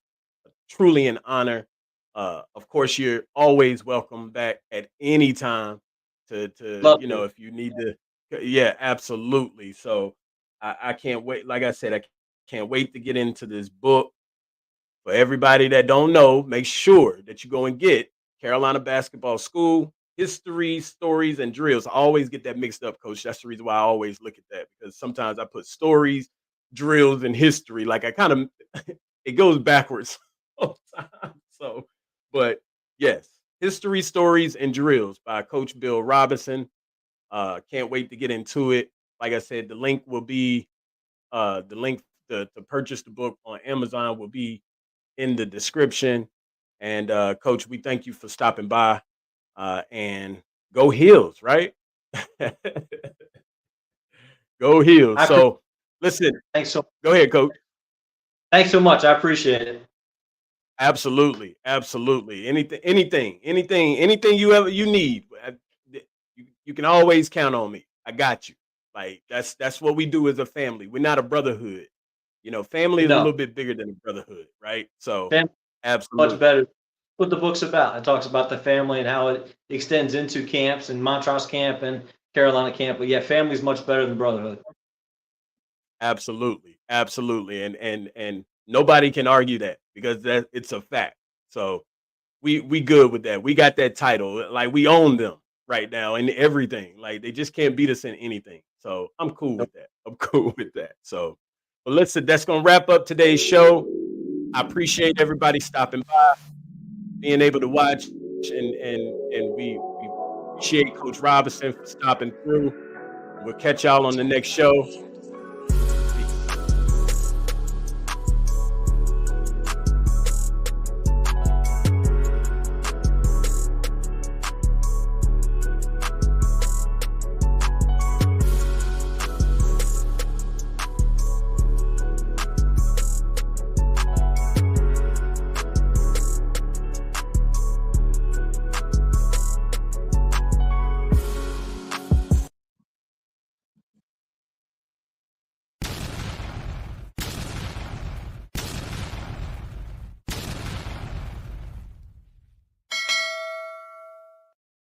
truly an honor. Of course, you're always welcome back at any time Love to. if you need to. Yeah, absolutely. So I can't wait. Like I said, I can't wait to get into this book. For everybody that don't know, make sure that you go and get Carolina Basketball School, History, Stories, and Drills. I always get that mixed up, Coach. That's the reason why I always look at that, because sometimes I put stories, drills, and history. Like I kind of it goes backwards sometimes. So, but yes, History, Stories, and Drills by Coach Bill Robinson. Can't wait to get into it. Like I said, the link will be the link to purchase the book on Amazon will be in the description. And Coach, we thank you for stopping by. And go Heels, right? Go Heels. So listen, Thanks so. go ahead, Coach. Thanks so much. I appreciate it. Absolutely, absolutely. Anything you need, you can always count on me. I got you. Like that's what we do as a family. We're not a brotherhood. Family is a No. little bit bigger than a brotherhood, right? So Family absolutely. much better. What the book's about. It talks about the family and how it extends into camps and Montrose camp and Carolina camp. But yeah, family's much better than brotherhood. Absolutely, absolutely, and nobody can argue that because it's a fact. So we good with that. We got that title, like we own them right now in everything. Like they just can't beat us in anything. So I'm cool with that. I'm cool with that. So, but listen, that's gonna wrap up today's show. I appreciate everybody stopping by, being able to watch, and we appreciate Coach Robinson for stopping through. We'll catch y'all on the next show.